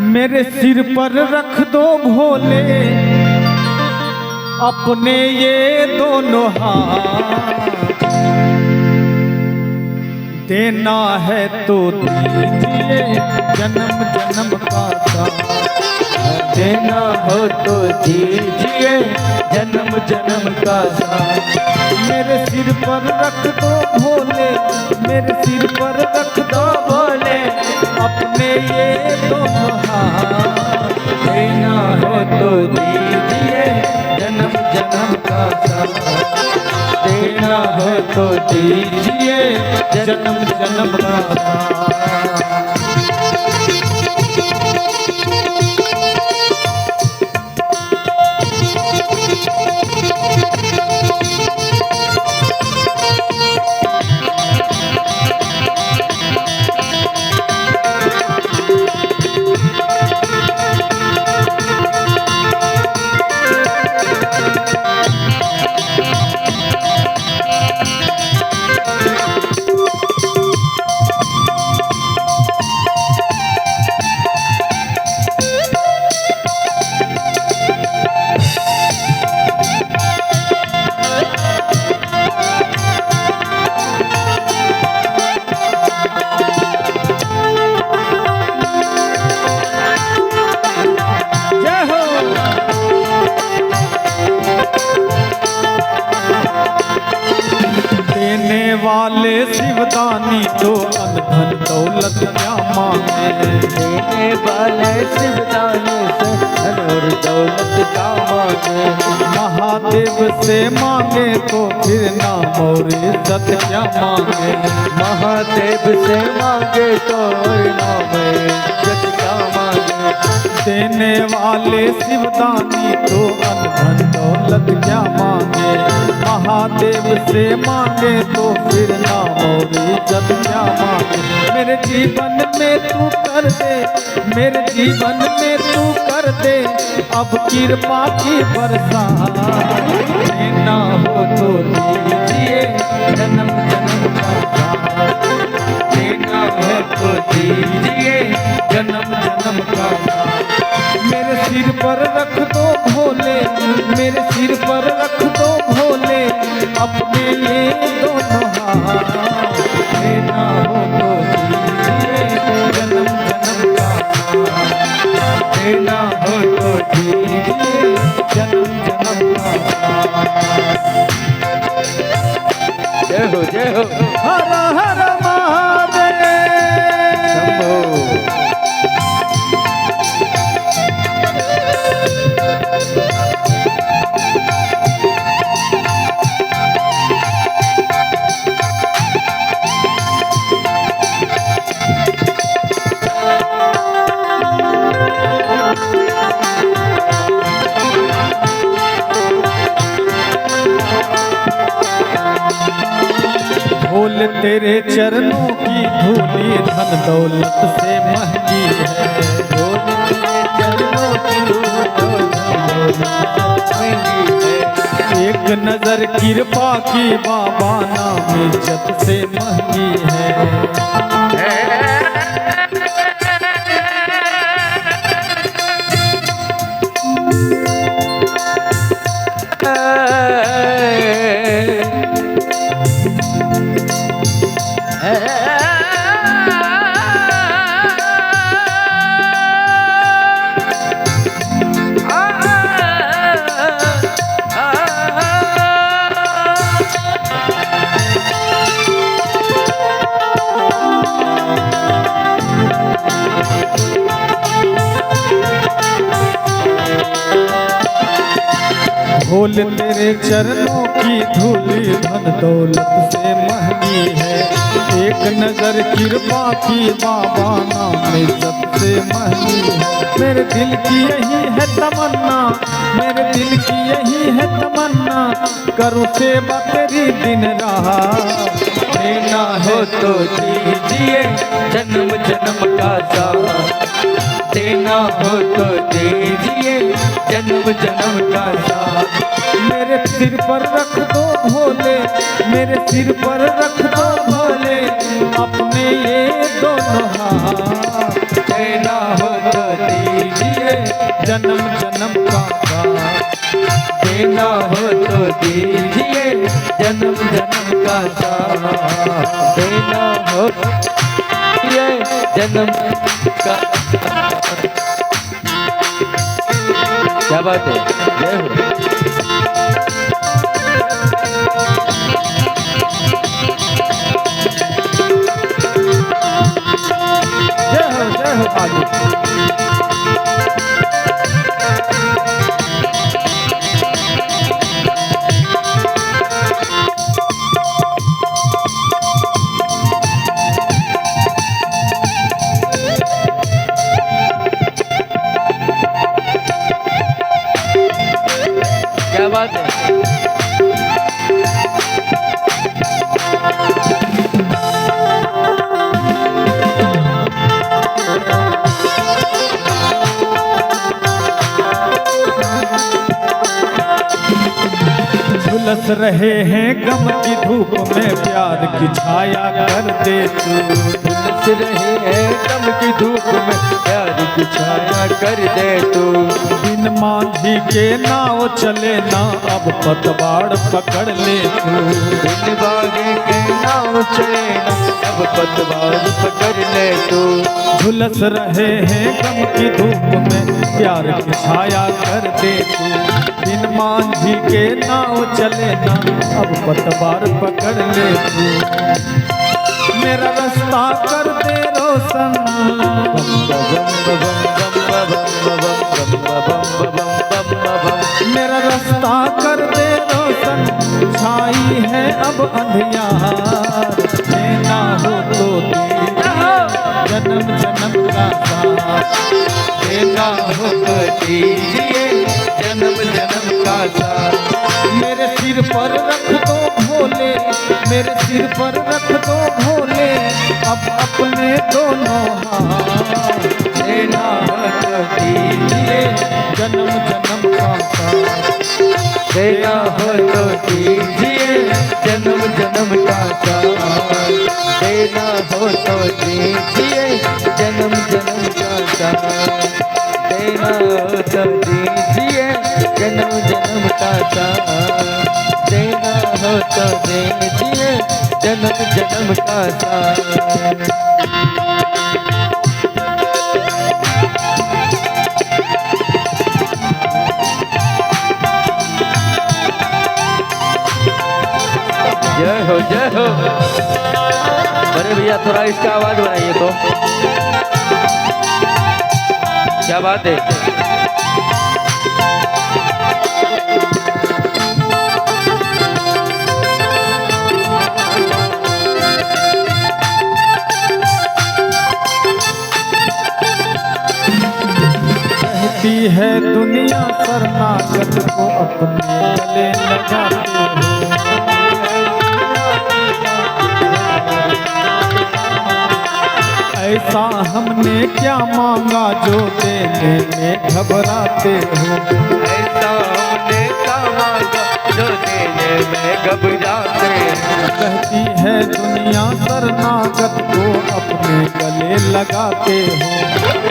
मेरे सिर पर रख दो भोले अपने ये दोनों हाथ, देना है तो दीजिए जन्म जन्म का साथ, देना हो तो दीजिए जन्म जन्म का साथ। मेरे सिर पर रख दो भोले, मेरे सिर पर रख दो भोले अपने ये दोनों हाथ, देना हो तो दीजिए जन्म जन्म का साथ, देना हो तो दीजिए जन्म जन्म का साथ। वाले शिवदानी तो अनधन दौलत क्या मांगे, देने वाले शिवदानी से धन और दौलत क्या मांगे। महादेव से मांगे तो फिर नाम और इज्जत क्या मांगे, महादेव से मांगे तो नाम इज्जत क्या मांगे। देने वाले शिवदानी तो अनधन दौलत क्या मांगे, महादेव से मांगे तो फिर नाम और इज्जत क्या मांगे। मेरे जीवन में तू कर दे, मेरे जीवन में तू कर दे अब कृपा की बरसात, देना हो तो दीजिए जन्म जन्म का साथ, देना है तो दीजिए जन्म जन्म का साथ। मेरे सिर पर रख दो भोले, मेरे सिर पर रख दो भोले अपने ये दोनों हाथ, देना हो तो दीजिए जन्म जन्म का साथ, देना हो तो दीजिए जन्म जन्म का साथ। जय हो जय हो। हर हर महादेव शंभो। भोले तेरे चरणों की धूली धन दौलत से महंगी है, भोले तेरे चरणों की धूली महंगी है। एक नजर कृपा की बाबा नाम इज्जत से महंगी है। भोले तेरे चरणों की धूली धन दौलत से महंगी है, एक नजर कृपा की बाबा नाम इज्जत से महंगी है। मेरे दिल की यही है तमन्ना, मेरे दिल की यही है तमन्ना करूँ सेवा तेरी दिन रात, देना हो तो दीजिए जन्म जन्म का साथ, देना हो तो दीजिए जन्म जन्म का साथ। मेरे सिर पर रख दो भोले, मेरे सिर पर रख दो भोले अपने ये दोनों हाथ, देना हो तो जन्म जन्म का साथ। देना हो तो दीजिए जन्म जन्म का साथ। देना हो ये जन्म का। क्या बात है, जय हो। जय हो आगे। क्या बात है। झुलस रहे हैं गम की धूप में प्यार की छाया कर दे तू। झुलस रहे हैं गम की धूप में प्यार की छाया कर दे तू। बिन मांझी के नाव चले ना अब पतवार पकड़ ले तू। बिन बागे के नाव चले ना अब पतवार पकड़ ले तू। झुलस रहे हैं गम की धूप में प्यार की छाया कर दे तू। बिन मांझी के नाव चले ना अब पतवार पकड़ ले तू। मेरा रास्ता कर दे रोशन, मेरा रास्ता कर दे रोशन। छाई है अब अंधियार, देना हो तो दीजिए जन्म जन्म का साथ। देना हो तो दीजिए जन्म जन्म का साथ। मेरे सिर पर रख दो भोले, मेरे सिर पर रख दो भोले अब अपने दोनों हाथ। देना हो तो दीजिए जन्म जन्म का साथ। देना हो तो दीजिए जन्म जन्म का साथ। देना हो तो दीजिए जन्म जन्म का साथ। देना हो तो दीजिए जन्म जन्म का साथ। देना हो तो दीजिए जन्म जन्म का साथ। जय हो जय हो। अरे भैया थोड़ा इसका आवाज बनाइए तो। क्या बात है। कहती है दुनिया शरणागत को अपने गले लगाते हो। ऐसा हमने क्या मांगा जो देने में घबराते हो। ऐसा हमने क्या मांगा जो देने में घबराते हैं। कहती है दुनिया शरणागत को अपने गले लगाते हो।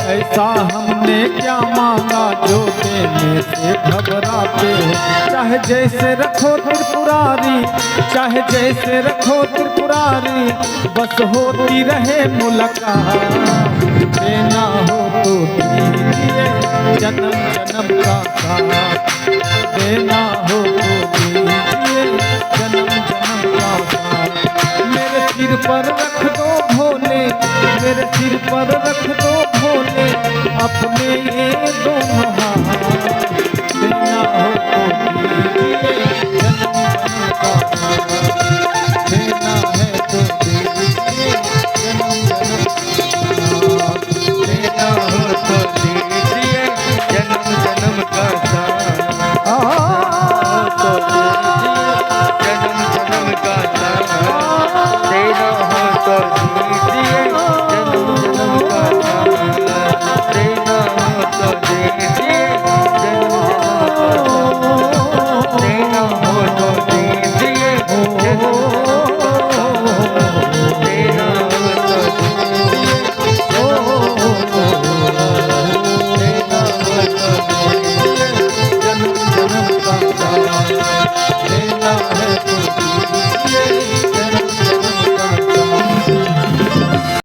ऐसा हमने क्या मांगा जो देने से घबराते हो। चाहे जैसे रखो त्रिपुरारी, चाहे जैसे रखो त्रिपुरारी, बस होती रहे मुलाकात। देना हो तो दीजिए जन्म जन्म का साथ। देना हो तो दीजिए जन्म जन्म का साथ। मेरे सिर पर रख दो भोले, मेरे सिर पर रख दो भोले अपने ये दोनों हाथ।